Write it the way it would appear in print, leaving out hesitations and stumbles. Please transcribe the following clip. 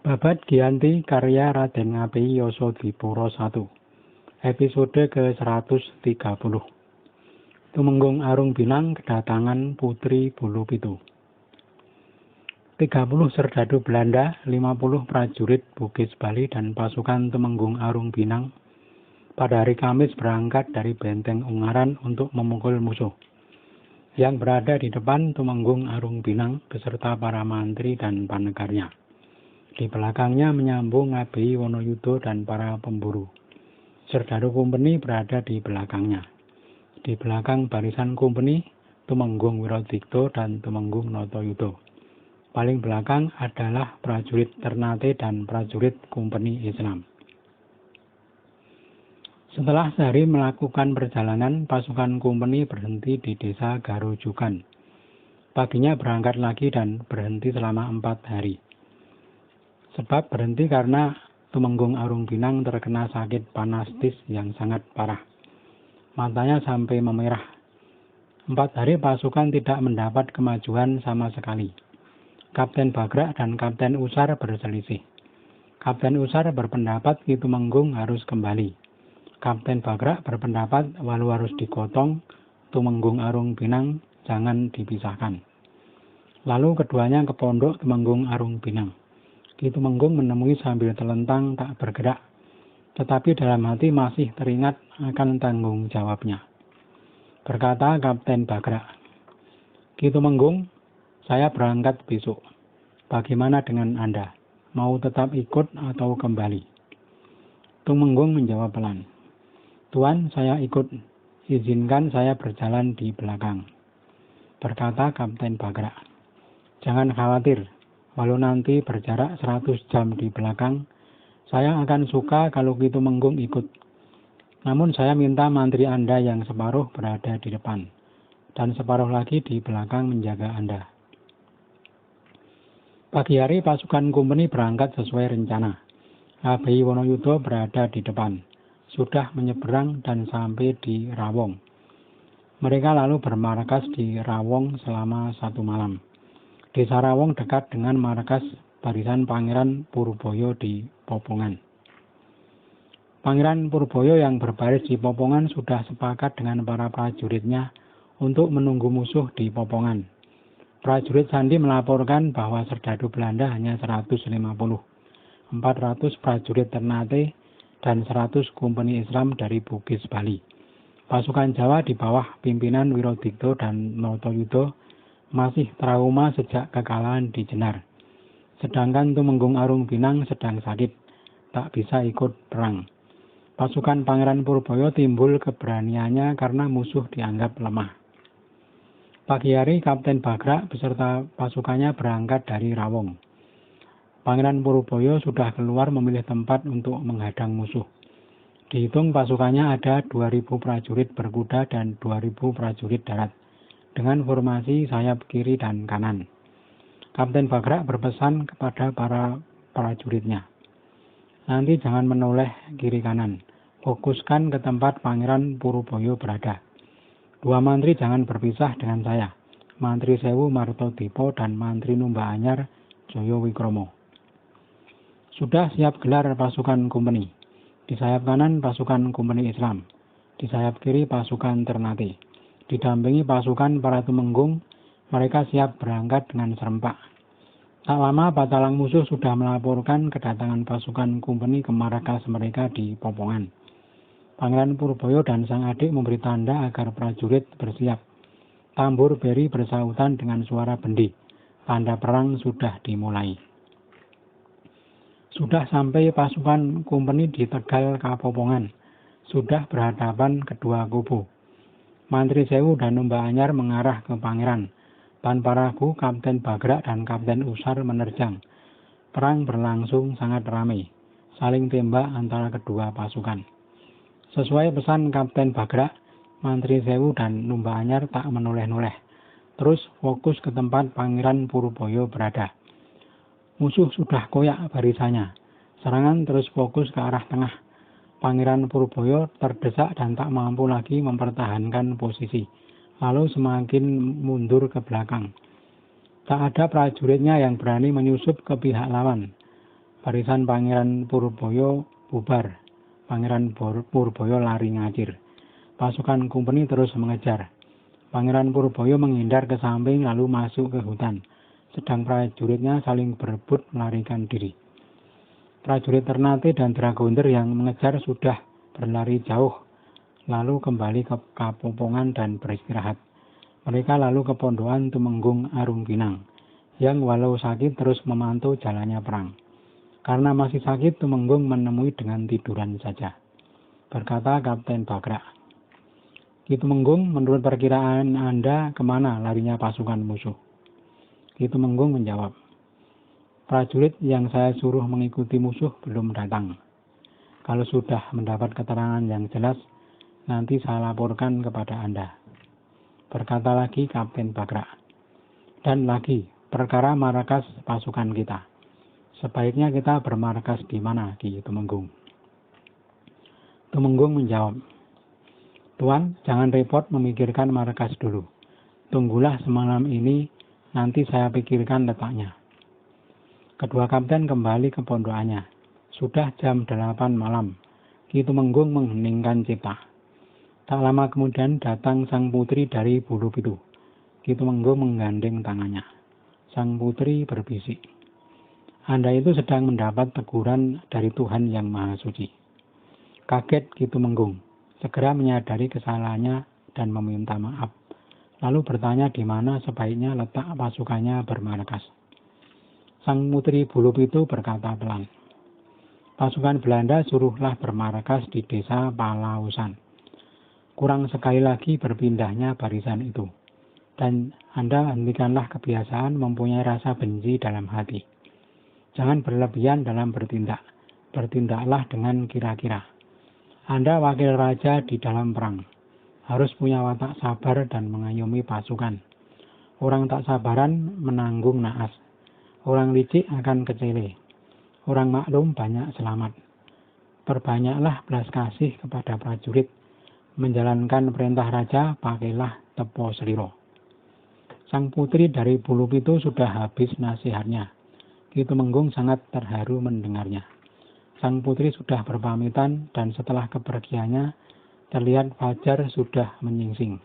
Babad Giyanti karya Raden Ngapei Yasadipura 1. Episode ke-130. Tumenggung Arung Binang kedatangan Putri Bulu Pitu. 30 serdadu Belanda, 50 prajurit Bugis Bali dan pasukan Tumenggung Arung Binang pada hari Kamis berangkat dari Benteng Ungaran untuk memukul musuh yang berada di depan Tumenggung Arung Binang beserta para mantri dan panegarnya. Di belakangnya menyambung Ngabei Wonoyudo dan para pemburu. Serdadu Kumpeni berada di belakangnya. Di belakang barisan Kumpeni, Tumenggung Wiradikto dan Tumenggung Notoyudo. Paling belakang adalah prajurit Ternate dan prajurit Kumpeni Islam. Setelah sehari melakukan perjalanan, pasukan Kumpeni berhenti di desa Garujukan. Paginya berangkat lagi dan berhenti selama 4 hari. Sebab berhenti karena Tumenggung Arung Binang terkena sakit panastis yang sangat parah. Matanya sampai memerah. 4 hari pasukan tidak mendapat kemajuan sama sekali. Kapten Bagrak dan Kapten Usar berselisih. Kapten Usar berpendapat Ki Tumenggung harus kembali. Kapten Bagrak berpendapat walau harus digotong, Tumenggung Arung Binang jangan dipisahkan. Lalu keduanya ke pondok Tumenggung Arung Binang. Ki Tumenggung menemui sambil telentang tak bergerak, tetapi dalam hati masih teringat akan tanggung jawabnya. Berkata Kapten Bagrak, "Ki Tumenggung, saya berangkat besok. Bagaimana dengan Anda? Mau tetap ikut atau kembali?" Tumenggung menjawab pelan, "Tuan, saya ikut. Izinkan saya berjalan di belakang." Berkata Kapten Bagrak, "Jangan khawatir. Walau nanti berjarak 100 jam di belakang, saya akan suka kalau Ki Tumenggung ikut. Namun saya minta mantri Anda yang separuh berada di depan, dan separuh lagi di belakang menjaga Anda." Pagi hari pasukan Kumpeni berangkat sesuai rencana. Ngabei Wonoyudo berada di depan, sudah menyeberang dan sampai di Rawong. Mereka lalu bermarkas di Rawong selama 1 malam. Desa Rawong dekat dengan markas barisan Pangeran Purboyo di Popongan. Pangeran Purboyo yang berbaris di Popongan sudah sepakat dengan para prajuritnya untuk menunggu musuh di Popongan. Prajurit Sandi melaporkan bahwa serdadu Belanda hanya 150, 400 prajurit Ternate, dan 100 Kumpeni Islam dari Bugis Bali. Pasukan Jawa di bawah pimpinan Wiradikto dan Notoyudo masih trauma sejak kekalahan di Jenar. Sedangkan Tumenggung Arung Binang sedang sakit, tak bisa ikut perang. Pasukan Pangeran Purboyo timbul keberaniannya karena musuh dianggap lemah. Pagi hari Kapten Bagrak beserta pasukannya berangkat dari Rawong. Pangeran Purboyo sudah keluar memilih tempat untuk menghadang musuh. Dihitung pasukannya ada 2.000 prajurit berkuda dan 2.000 prajurit darat, dengan formasi sayap kiri dan kanan. Kapten Bagrak berpesan kepada para prajuritnya, "Nanti jangan menoleh kiri kanan, fokuskan ke tempat Pangeran Purboyo berada. 2 mantri jangan berpisah dengan saya, Mantri Sewu Martodipo dan Mantri Numba Anyar Joyo Wikromo." Sudah siap gelar pasukan Kumpeni. Di sayap kanan pasukan Kumpeni Islam, di sayap kiri pasukan Ternate. Didampingi pasukan para Tumenggung, mereka siap berangkat dengan serempak. Tak lama patalang musuh sudah melaporkan kedatangan pasukan Kumpeni ke markas mereka di Popongan. Pangeran Purboyo dan sang adik memberi tanda agar prajurit bersiap. Tambur beri bersautan dengan suara bendi. Tanda perang sudah dimulai. Sudah sampai pasukan Kumpeni di Tegal Kapopongan. Sudah berhadapan kedua kubu. Mantri Sewu dan Numba Anyar mengarah ke Pangeran. Tanpa ragu, Kapten Bagrak dan Kapten Usar menerjang. Perang berlangsung sangat ramai, saling tembak antara kedua pasukan. Sesuai pesan Kapten Bagrak, Mantri Sewu dan Numba Anyar tak menoleh-noleh, terus fokus ke tempat Pangeran Purboyo berada. Musuh sudah koyak barisannya. Serangan terus fokus ke arah tengah. Pangeran Purboyo terdesak dan tak mampu lagi mempertahankan posisi, lalu semakin mundur ke belakang. Tak ada prajuritnya yang berani menyusup ke pihak lawan. Barisan Pangeran Purbaya bubar. Pangeran Purbaya lari ngacir. Pasukan Kumpeni terus mengejar. Pangeran Purbaya menghindar ke samping lalu masuk ke hutan. Sedang prajuritnya saling berebut melarikan diri. Prajurit Ternate dan Dragonder yang mengejar sudah berlari jauh, lalu kembali ke Kapopongan dan beristirahat. Mereka lalu ke Pondokan Tumenggung Arung Pinang, yang walau sakit terus memantau jalannya perang. Karena masih sakit, Tumenggung menemui dengan tiduran saja. Berkata Kapten Bagrak, "Ki Tumenggung, menurut perkiraan Anda, kemana larinya pasukan musuh?" Ki Tumenggung menjawab, "Prajurit yang saya suruh mengikuti musuh belum datang. Kalau sudah mendapat keterangan yang jelas, nanti saya laporkan kepada Anda." Berkata lagi Kapten Bagrak, "Dan lagi, perkara markas pasukan kita. Sebaiknya kita bermarkas di mana, Ki Tumenggung?" Tumenggung menjawab, "Tuan, jangan repot memikirkan markas dulu. Tunggulah semalam ini, nanti saya pikirkan letaknya." Kedua kapten kembali ke pondokannya. Sudah jam 8 malam. Ki Tumenggung mengheningkan cipta. Tak lama kemudian datang sang putri dari Bulu Pitu. Ki Tumenggung menggandeng tangannya. Sang putri berbisik, "Anda itu sedang mendapat teguran dari Tuhan Yang Maha Suci." Kaget Ki Tumenggung, segera menyadari kesalahannya dan meminta maaf. Lalu bertanya di mana sebaiknya letak pasukannya bermarkas. Sang putri Bulu Pitu berkata pelan, "Pasukan Belanda suruhlah bermarkas di desa Palausan. Kurang sekali lagi berpindahnya barisan itu. Dan Anda hentikanlah kebiasaan mempunyai rasa benci dalam hati. Jangan berlebihan dalam bertindak. Bertindaklah dengan kira-kira. Anda wakil raja di dalam perang. Harus punya watak sabar dan mengayomi pasukan. Orang tak sabaran menanggung naas. Orang licik akan kecele. Orang maklum banyak selamat. Perbanyaklah belas kasih kepada prajurit. Menjalankan perintah raja, pakailah tepo seliro." Sang putri dari Bulu Pitu sudah habis nasihatnya. Ki Tumenggung sangat terharu mendengarnya. Sang putri sudah berpamitan dan setelah kepergiannya terlihat fajar sudah menyingsing.